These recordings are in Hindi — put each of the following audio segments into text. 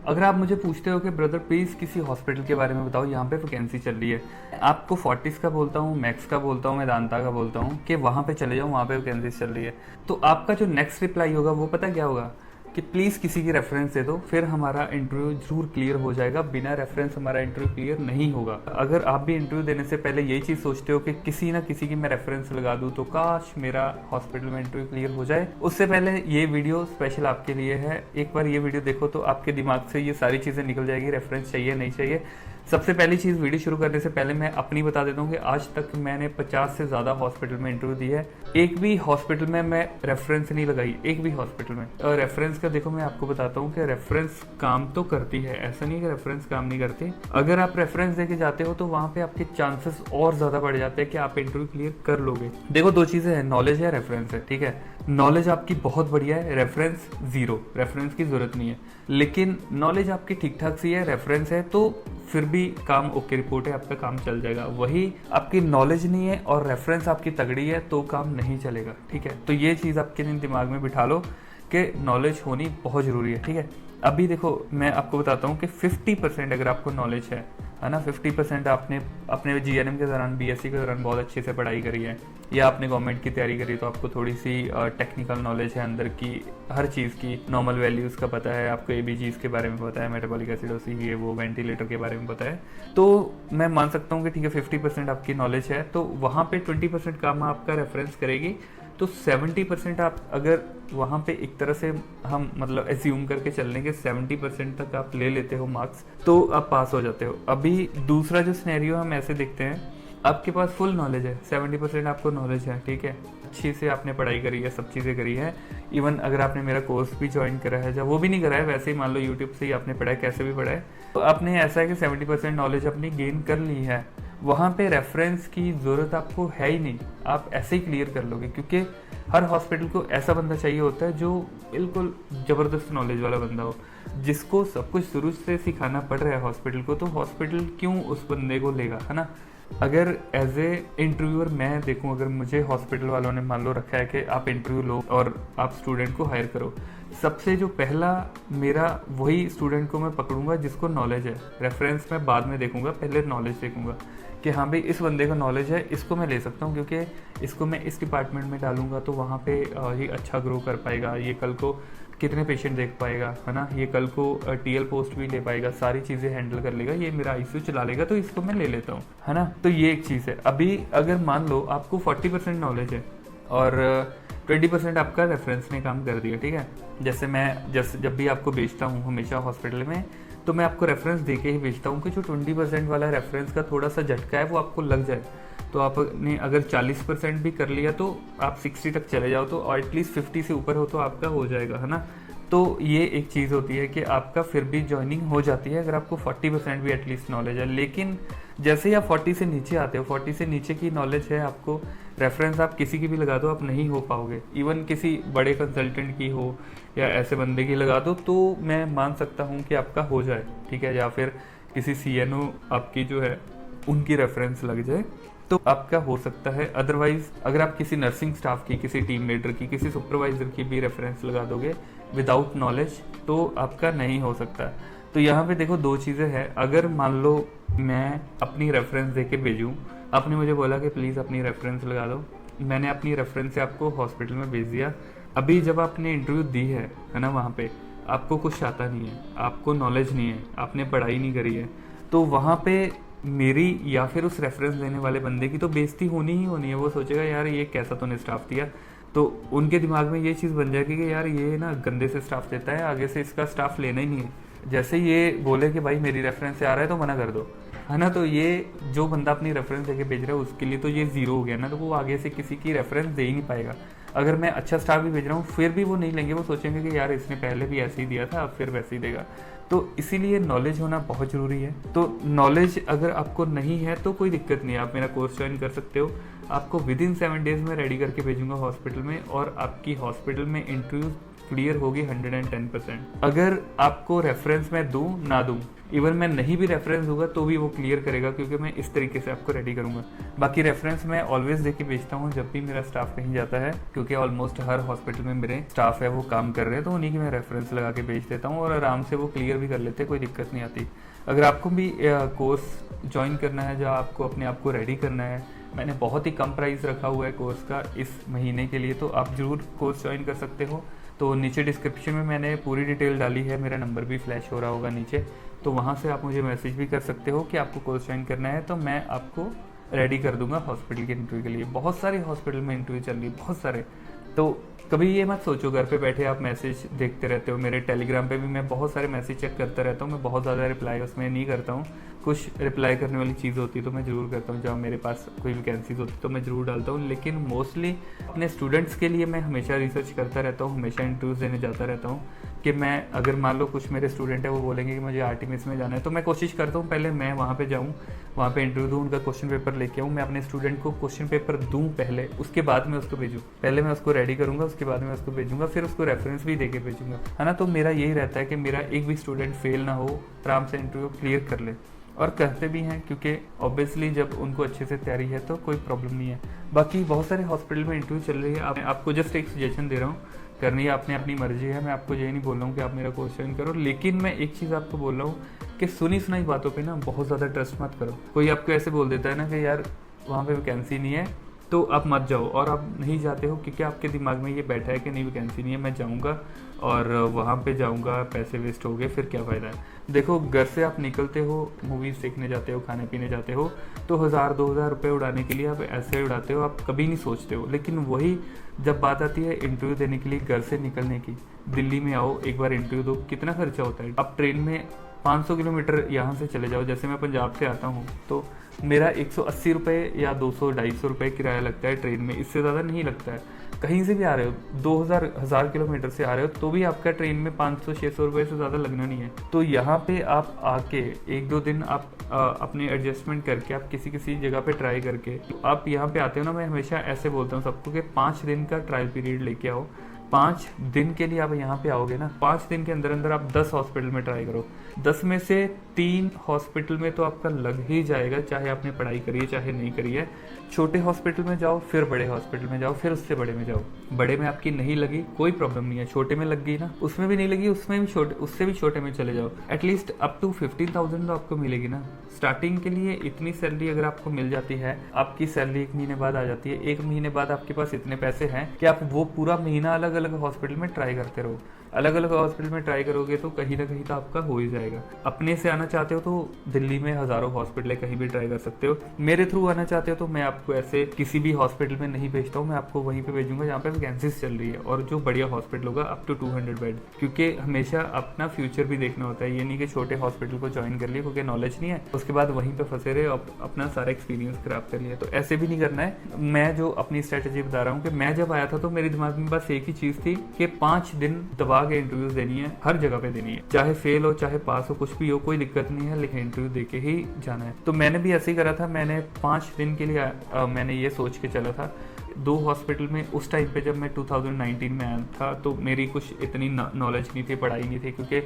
अगर आप मुझे पूछते हो कि ब्रदर प्लीज़ किसी हॉस्पिटल के बारे में बताओ, यहाँ पे वैकेंसी चल रही है, आपको फोर्टिस का बोलता हूँ, मैक्स का बोलता हूँ, मेदांता का बोलता हूँ कि वहाँ पे चले जाओ, वहाँ पे वैकेंसी चल रही है, तो आपका जो नेक्स्ट रिप्लाई होगा वो पता क्या होगा कि प्लीज़ किसी की रेफरेंस दे दो, फिर हमारा इंटरव्यू जरूर क्लियर हो जाएगा। बिना रेफरेंस हमारा इंटरव्यू क्लियर नहीं होगा। अगर आप भी इंटरव्यू देने से पहले यही चीज़ सोचते हो कि किसी ना किसी की मैं रेफरेंस लगा दूँ तो काश मेरा हॉस्पिटल में इंटरव्यू क्लियर हो जाए, उससे पहले ये वीडियो स्पेशल आपके लिए है। एक बार ये वीडियो देखो तो आपके दिमाग से ये सारी चीज़ें निकल जाएगी, रेफरेंस चाहिए नहीं चाहिए। सबसे पहली चीज़, वीडियो शुरू करने से पहले मैं अपनी बता देता हूँ कि आज तक मैंने 50 से ज़्यादा हॉस्पिटल में इंटरव्यू दी है, एक भी हॉस्पिटल में मैं रेफरेंस नहीं लगाई, एक भी हॉस्पिटल में। और रेफरेंस का देखो, मैं आपको बताता हूँ कि रेफरेंस काम तो करती है, ऐसा नहीं कि रेफरेंस काम नहीं करती। अगर आप रेफरेंस देके जाते हो तो वहाँ पे आपके चांसेस और ज़्यादा बढ़ जाते हैं कि आप इंटरव्यू क्लियर कर लोगे। देखो दो चीज़ें हैं, नॉलेज है, रेफरेंस है, ठीक है। नॉलेज आपकी बहुत बढ़िया है, रेफरेंस जीरो, रेफरेंस की जरूरत नहीं है। लेकिन नॉलेज आपकी ठीक ठाक सी है, रेफरेंस है तो फिर भी काम ओके रिपोर्ट है, आपका काम चल जाएगा। वही आपकी नॉलेज नहीं है और रेफरेंस आपकी तगड़ी है तो काम नहीं चलेगा, ठीक है। तो ये चीज़ आपके दिमाग में बिठा लो कि नॉलेज होनी बहुत ज़रूरी है, ठीक है। अभी देखो मैं आपको बताता हूँ कि 50% अगर आपको नॉलेज है ना, 50% आपने अपने जीएनएम के दौरान, बीएससी के दौरान बहुत अच्छे से पढ़ाई करी है, या आपने गवर्नमेंट की तैयारी करी तो आपको थोड़ी सी टेक्निकल नॉलेज है अंदर की, हर चीज़ की, नॉर्मल वैल्यूज़ का पता है आपको, एबीजीज के बारे में पता है, मेटाबॉलिक एसिडोसिस ये वो, वेंटिलेटर के बारे में पता है, तो मैं मान सकता हूँ कि ठीक है 50% आपकी नॉलेज है। तो वहाँ पे 20% काम आपका रेफरेंस करेगी, तो 70% आप अगर वहाँ पे एक तरह से हम मतलब एज्यूम करके चलने के 70% तक आप ले लेते हो मार्क्स, तो आप पास हो जाते हो। अभी दूसरा जो सिनेरियो हम ऐसे देखते हैं, आपके पास फुल नॉलेज है, 70% आपको नॉलेज है, ठीक है, अच्छी से आपने पढ़ाई करी है, सब चीज़ें करी है, इवन अगर आपने मेरा कोर्स भी ज्वाइन करा है, जब वो भी नहीं करा है, वैसे ही मान लो यूट्यूब से ही आपने पढ़ा है, कैसे भी पढ़ा है, तो आपने ऐसा है कि 70% नॉलेज अपनी गेन कर ली है, वहाँ पे रेफरेंस की ज़रूरत आपको है ही नहीं, आप ऐसे ही क्लियर कर लोगे। क्योंकि हर हॉस्पिटल को ऐसा बंदा चाहिए होता है जो बिल्कुल ज़बरदस्त नॉलेज वाला बंदा हो, जिसको सब कुछ शुरू से सिखाना पड़ रहा है हॉस्पिटल को, तो हॉस्पिटल क्यों उस बंदे को लेगा, है ना। अगर एज ए इंटरव्यूअर मैं देखूं, अगर मुझे हॉस्पिटल वालों ने मान लो रखा है कि आप इंटरव्यू लो और आप स्टूडेंट को हायर करो, सबसे जो पहला मेरा वही स्टूडेंट को मैं पकड़ूंगा जिसको नॉलेज है। रेफरेंस मैं बाद में देखूंगा, पहले नॉलेज देखूंगा कि हाँ भाई इस बंदे को नॉलेज है, इसको मैं ले सकता हूँ, क्योंकि इसको मैं इस डिपार्टमेंट में डालूंगा तो वहाँ पे ये अच्छा ग्रो कर पाएगा, ये कल को कितने पेशेंट देख पाएगा, है ना, ये कल को टीएल पोस्ट भी ले पाएगा, सारी चीज़ें हैंडल कर लेगा, ये मेरा आईसीयू चला लेगा, तो इसको मैं ले लेता हूँ, है ना। तो ये एक चीज़ है। अभी अगर मान लो आपको 40% नॉलेज है और 20% आपका रेफरेंस ने काम कर दिया, ठीक है। जैसे मैं जब भी आपको भेजता हूँ हमेशा हॉस्पिटल में, तो मैं आपको रेफरेंस दे के ही भेजता हूँ कि जो 20% वाला रेफरेंस का थोड़ा सा झटका है वो आपको लग जाए। तो आपने अगर 40% भी कर लिया तो आप 60 तक चले जाओ, तो एटलीस्ट 50 से ऊपर हो तो आपका हो जाएगा, है ना। तो ये एक चीज़ होती है कि आपका फिर भी ज्वाइनिंग हो जाती है अगर आपको 40% भी एटलीस्ट नॉलेज है। लेकिन जैसे ही आप 40 से नीचे आते हो, 40 से नीचे की नॉलेज है आपको, रेफरेंस आप किसी की भी लगा दो, आप नहीं हो पाओगे। इवन किसी बड़े कंसल्टेंट की हो या ऐसे बंदे की लगा दो तो मैं मान सकता हूँ कि आपका हो जाए, ठीक है। या फिर किसी सीएनओ आपकी जो है उनकी रेफरेंस लग जाए तो आपका हो सकता है। अदरवाइज अगर आप किसी नर्सिंग स्टाफ की, किसी टीम लीडर की, किसी सुपरवाइजर की भी रेफरेंस लगा दोगे विदाउट नॉलेज तो आपका नहीं हो सकता। तो यहाँ पे देखो दो चीज़ें हैं। अगर मान लो मैं अपनी रेफरेंस दे के भेजूँ, आपने मुझे बोला कि प्लीज़ अपनी रेफरेंस लगा दो, मैंने अपनी रेफरेंस से आपको हॉस्पिटल में भेज दिया। अभी जब आपने इंटरव्यू दी है ना, वहाँ पे आपको कुछ आता नहीं है, आपको नॉलेज नहीं है, आपने पढ़ाई नहीं करी है, तो वहाँ पे मेरी या फिर उस रेफरेंस देने वाले बंदे की तो बेइज्जती होनी ही होनी है। वो सोचेगा यार ये कैसा तूने स्टाफ दिया, तो उनके दिमाग में ये चीज़ बन जाएगी कि यार ये ना गंदे से स्टाफ देता है, आगे से इसका स्टाफ लेना ही नहीं है। जैसे ये बोले कि भाई मेरी रेफरेंस से आ रहा है तो मना कर दो, है ना। तो ये जो बंदा अपनी रेफरेंस देके भेज रहा है उसके लिए तो ये जीरो हो गया ना, तो वो आगे से किसी की रेफरेंस दे ही नहीं पाएगा। अगर मैं अच्छा स्टाफ भी भेज रहा हूँ फिर भी वो नहीं लेंगे, वो सोचेंगे कि यार इसने पहले भी ऐसे ही दिया था, अब फिर वैसे ही देगा। तो इसीलिए नॉलेज होना बहुत ज़रूरी है। तो नॉलेज अगर आपको नहीं है तो कोई दिक्कत नहीं है, आप मेरा कोर्स ज्वाइन कर सकते हो। आपको विद इन 7 डेज़ में रेडी करके भेजूंगा हॉस्पिटल में, और आपकी हॉस्पिटल में इंटरव्यू क्लियर होगी 110%। अगर आपको रेफरेंस मैं दूं ना दूं, इवन मैं नहीं भी रेफरेंस दूंगा तो भी वो क्लियर करेगा, क्योंकि मैं इस तरीके से आपको रेडी करूंगा। बाकी रेफरेंस मैं ऑलवेज दे के भेजता हूँ जब भी मेरा स्टाफ कहीं जाता है, क्योंकि ऑलमोस्ट हर हॉस्पिटल में मेरे स्टाफ है वो काम कर रहे हैं, तो उन्हीं की मैं रेफरेंस लगा के भेज देता हूँ और आराम से वो क्लियर भी कर लेते हैं, कोई दिक्कत नहीं आती। अगर आपको भी कोर्स ज्वाइन करना है जहाँ आपको अपने आप को रेडी करना है, मैंने बहुत ही कम प्राइस रखा हुआ है कोर्स का इस महीने के लिए, तो आप ज़रूर कोर्स ज्वाइन कर सकते हो। तो नीचे डिस्क्रिप्शन में मैंने पूरी डिटेल डाली है, मेरा नंबर भी फ्लैश हो रहा होगा नीचे, तो वहाँ से आप मुझे मैसेज भी कर सकते हो कि आपको कोर्स ज्वाइन करना है, तो मैं आपको रेडी कर दूंगा हॉस्पिटल के इंटरव्यू के लिए। बहुत सारे हॉस्पिटल में इंटरव्यू चल रही है, बहुत सारे। तो कभी ये मत सोचो घर पे बैठे आप मैसेज देखते रहते हो। मेरे टेलीग्राम पे भी मैं बहुत सारे मैसेज चेक करता रहता हूँ, मैं बहुत ज़्यादा रिप्लाई उसमें नहीं करता हूँ। कुछ रिप्लाई करने वाली चीज़ होती है तो मैं ज़रूर करता हूँ, जब मेरे पास कोई वैकेंसीज होती है तो मैं ज़रूर डालता हूँ। लेकिन मोस्टली अपने स्टूडेंट्स के लिए मैं हमेशा रिसर्च करता रहता हूँ, हमेशा इंटरव्यूज़ देने जाता रहता हूँ कि मैं अगर मान लो कुछ मेरे स्टूडेंट है वो बोलेंगे कि मुझे आर्टिमिस में जाना है, तो मैं कोशिश करता हूँ पहले मैं वहाँ पे जाऊँ, वहाँ पे इंटरव्यू दूँ, उनका क्वेश्चन पेपर लेके आऊँ, मैं अपने स्टूडेंट को क्वेश्चन पेपर दूँ पहले, उसके बाद मैं उसको भेजूँ। पहले मैं उसको रेडी करूँगा, उसके बाद मैं उसको भेजूँगा, फिर उसको रेफरेंस भी दे के भेजूँगा, है ना। तो मेरा यही रहता है कि मेरा एक भी स्टूडेंट फेल ना हो, आराम से इंटरव्यू क्लियर कर ले, और कहते भी हैं क्योंकि ऑब्वियसली जब उनको अच्छे से तैयारी है तो कोई प्रॉब्लम नहीं है। बाकी बहुत सारे हॉस्पिटल में इंटरव्यू चल रही है, आपको जस्ट एक सजेशन दे रहा हूँ, करनी है आपने अपनी मर्जी है, मैं आपको ये नहीं बोल रहा हूँ कि आप मेरा कोर्स ज्वाइन करो, लेकिन मैं एक चीज़ आपको बोल रहा हूँ कि सुनी सुनाई बातों पे ना बहुत ज़्यादा ट्रस्ट मत करो। कोई आपको ऐसे बोल देता है ना कि यार वहाँ पे वैकेंसी नहीं है तो आप मत जाओ, और आप नहीं जाते हो क्योंकि आपके दिमाग में ये बैठा है कि नहीं वैकेंसी नहीं है, मैं जाऊँगा और वहाँ पे जाऊँगा, पैसे वेस्ट हो गए, फिर क्या फ़ायदा है। देखो घर से आप निकलते हो, मूवीज़ देखने जाते हो, खाने पीने जाते हो, तो 1000-2000 रुपये उड़ाने के लिए आप ऐसे उड़ाते हो, आप कभी नहीं सोचते हो। लेकिन वही जब बात आती है इंटरव्यू देने के लिए घर से निकलने की, दिल्ली में आओ एक बार इंटरव्यू दो, कितना खर्चा होता है। आप ट्रेन में 500 किलोमीटर यहाँ से चले जाओ, जैसे मैं पंजाब से आता हूँ तो मेरा 180 रुपये या 200-250 रुपये किराया लगता है ट्रेन में, इससे ज़्यादा नहीं लगता है। कहीं से भी आ रहे हो, 2000 किलोमीटर से आ रहे हो तो भी आपका ट्रेन में 500-600 रुपये से ज़्यादा लगना नहीं है। तो यहाँ पे आप आके 1-2 दिन आप अपने एडजस्टमेंट करके आप किसी किसी जगह पे ट्राई करके आप यहाँ पे आते हो ना, मैं हमेशा ऐसे बोलता हूँ सबको कि 5 दिन का ट्रायल पीरियड लेके आओ। 5 दिन के लिए आप यहाँ पे आओगे ना, 5 दिन के अंदर अंदर आप 10 हॉस्पिटल में ट्राई करो, 10 में से 3 हॉस्पिटल में तो आपका लग ही जाएगा, चाहे आपने पढ़ाई करी है चाहे नहीं करी है। छोटे हॉस्पिटल में जाओ, फिर बड़े हॉस्पिटल में जाओ, फिर उससे बड़े में जाओ। बड़े में आपकी नहीं लगी कोई प्रॉब्लम नहीं है, छोटे में लग गई ना, उसमें भी नहीं लगी, उसमें भी छोटे, उससे भी छोटे में चले जाओ। एटलीस्ट अप टू 15,000 तो आपको मिलेगी ना स्टार्टिंग के लिए। इतनी सैलरी अगर आपको मिल जाती है, आपकी सैलरी 1 महीने बाद आ जाती है, 1 महीने बाद आपके पास इतने पैसे हैं कि आप वो पूरा महीना अलग अलग हॉस्पिटल में ट्राई करते रहो। अलग अलग हॉस्पिटल में ट्राई करोगे तो कहीं ना कहीं तो आपका हो ही जाएगा। अपने से आना चाहते हो तो दिल्ली में हज़ारों हॉस्पिटल है, कहीं भी ट्राई कर सकते हो। मेरे थ्रू आना चाहते हो तो मैं आपको ऐसे किसी भी हॉस्पिटल में नहीं भेजता हूँ, मैं आपको वहीं पे भेजूंगा जहाँ पे वैकेंसीज चल रही है, और जो बढ़िया हॉस्पिटल होगा अप टू 200 बेड, क्योंकि हमेशा अपना फ्यूचर भी देखना होता है। ये नहीं कि छोटे हॉस्पिटल को ज्वाइन कर लिया क्योंकि नॉलेज नहीं है, उसके बाद वहीं पर फंसे रहे, अपना सारा एक्सपीरियंस खराब कर लिया, तो ऐसे भी नहीं करना है। मैं जो अपनी स्ट्रेटेजी बता रहा हूँ कि मैं जब आया था तो मेरे दिमाग में बस एक ही चीज़ थी कि 5 दिन दबा के इंटरव्यूज देनी है, हर जगह पे देनी है, चाहे फेल हो चाहे पास हो, कुछ भी हो कोई दिक्कत नहीं है, लेकिन इंटरव्यू देके ही जाना है। तो मैंने भी ऐसे ही करा था, मैंने 5 दिन के लिए मैंने ये सोच के चला था। 2 हॉस्पिटल में उस टाइम पे जब मैं 2019 में आया था तो मेरी कुछ इतनी नॉलेज नहीं थी, पढ़ाई नहीं थी, क्योंकि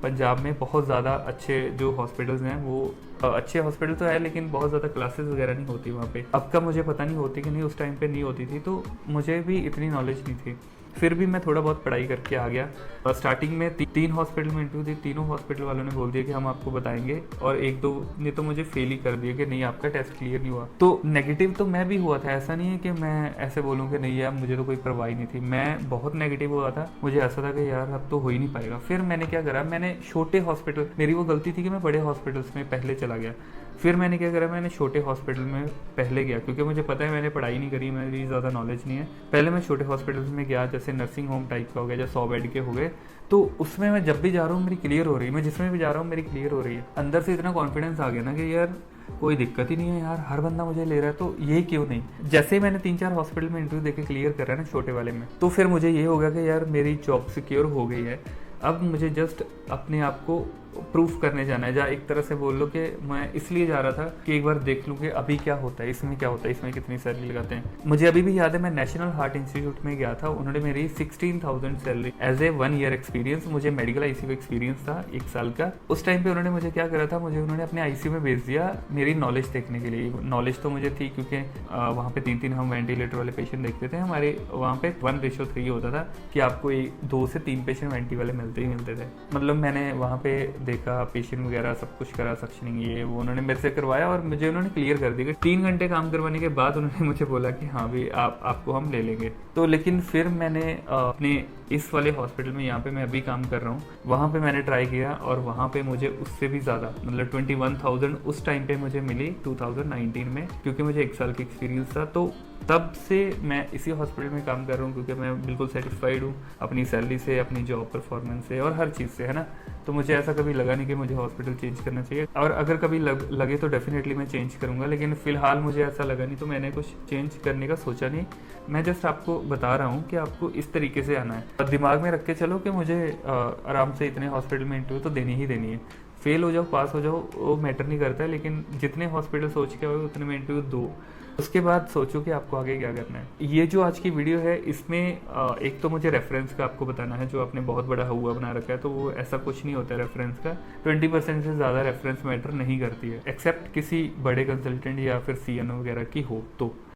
पंजाब में बहुत ज़्यादा अच्छे जो हॉस्पिटल्स हैं वो अच्छे हॉस्पिटल तो है लेकिन बहुत ज़्यादा क्लासेस वगैरह नहीं होती वहाँ पे। अब का मुझे पता नहीं होती कि नहीं, उस टाइम पे नहीं होती थी, तो मुझे भी इतनी नॉलेज नहीं थी। फिर भी मैं थोड़ा बहुत पढ़ाई करके आ गया। और स्टार्टिंग में 3 हॉस्पिटल में इंटरव्यू दी, तीनों हॉस्पिटल वालों ने बोल दिया कि हम आपको बताएंगे, और 1-2 ने तो मुझे फेल ही कर दिया कि नहीं आपका टेस्ट क्लियर नहीं हुआ। तो नेगेटिव तो मैं भी हुआ था, ऐसा नहीं है कि मैं ऐसे बोलूँ कि नहीं यार मुझे तो कोई परवाह नहीं थी, मैं बहुत नेगेटिव हुआ था। मुझे ऐसा था कि यार अब तो हो ही नहीं पाएगा। फिर मैंने क्या करा, मैंने छोटे हॉस्पिटल, मेरी वो गलती थी कि मैं बड़े हॉस्पिटल्स में पहले चला गया। फिर मैंने क्या करा, मैंने छोटे हॉस्पिटल में पहले गया, क्योंकि मुझे पता है मैंने पढ़ाई नहीं करी, मेरी ज़्यादा नॉलेज नहीं है। पहले मैं छोटे हॉस्पिटल्स में गया, जैसे नर्सिंग होम टाइप का हो गया, जैसे 100 बेड के हो गए, तो उसमें मैं जब भी जा रहा हूँ मेरी क्लियर हो रही है, मैं जिसमें भी जा रहा हूँ मेरी क्लियर हो रही है। अंदर से इतना कॉन्फिडेंस आ गया ना कि यार कोई दिक्कत ही नहीं है यार, हर बंदा मुझे ले रहा है तो ये क्यों नहीं। जैसे ही मैंने 3-4 हॉस्पिटल में इंटरव्यू देके क्लियर करा ना छोटे वाले में, तो फिर मुझे ये हो गया कि यार मेरी जॉब सिक्योर हो गई है। अब मुझे जस्ट अपने आप को प्रूफ करने जाना है, जहाँ एक तरह से बोल लो कि मैं इसलिए जा रहा था कि एक बार देख लूँ कि अभी क्या होता है, इसमें क्या होता है, इसमें कितनी सैलरी लगाते हैं। मुझे अभी भी याद है, मैं नेशनल हार्ट इंस्टीट्यूट में गया था, उन्होंने मेरी 16,000 salary as a 1 year experience, मुझे मेडिकल आईसीयू एक्सपीरियंस था 1 साल का। उस टाइम पे उन्होंने मुझे क्या करा था, मुझे उन्होंने अपने आईसीयू में भेज दिया मेरी नॉलेज देखने के लिए। नॉलेज तो मुझे थी क्योंकि वहाँ पे 3-3 हम वेंटिलेटर वाले पेशेंट देखते थे। हमारे वहाँ पे 1:3 होता था कि आपको 2 से 3 पेशेंट वेंटी वाले मिलते ही मिलते थे। मतलब मैंने वहाँ पे देखा पेशेंट वगैरह सब कुछ करा, सक्शनिंग ये वो उन्होंने मेरे से करवाया और मुझे उन्होंने क्लियर कर दिया कि 3 घंटे काम करवाने के बाद उन्होंने मुझे बोला कि हाँ भाई आपको हम ले लेंगे। तो लेकिन फिर मैंने अपने इस वाले हॉस्पिटल में, यहाँ पे मैं अभी काम कर रहा हूँ, वहाँ पे मैंने ट्राई किया और वहाँ पे मुझे उससे भी ज़्यादा मतलब 21,000 उस टाइम पे मुझे मिली 2019 में, क्योंकि मुझे 1 साल की एक्सपीरियंस था। तो तब से मैं इसी हॉस्पिटल में काम कर रहा हूँ क्योंकि मैं बिल्कुल सेटिस्फाइड हूँ अपनी सैलरी से, अपनी जॉब परफॉर्मेंस से और हर चीज़ से, है ना। तो मुझे ऐसा कभी लगा नहीं कि मुझे हॉस्पिटल चेंज करना चाहिए, और अगर कभी लगे तो डेफिनेटली मैं चेंज करूँगा, लेकिन फ़िलहाल मुझे ऐसा लगा नहीं तो मैंने कुछ चेंज करने का सोचा नहीं। मैं जस्ट आपको बता रहा हूँ कि आपको इस तरीके से आना है, दिमाग में रख के चलो कि मुझे आराम से इतने हॉस्पिटल में इंटरव्यू तो देनी ही देनी है। फेल हो जाओ पास हो जाओ वो मैटर नहीं करता है, लेकिन जितने हॉस्पिटल सोच के आओ उतने में इंटरव्यू दो, उसके बाद सोचो कि आपको आगे क्या करना है। ये जो आज की वीडियो है इसमें एक तो मुझे रेफरेंस का आपको बताना है, जो आपने बहुत बड़ा हुआ बना रखा है तो वो ऐसा कुछ नहीं होता है रेफरेंस का। 20% से ज़्यादा रेफरेंस मैटर नहीं करती है, एक्सेप्ट किसी बड़े कंसल्टेंट या फिर CNO वगैरह की हो तो।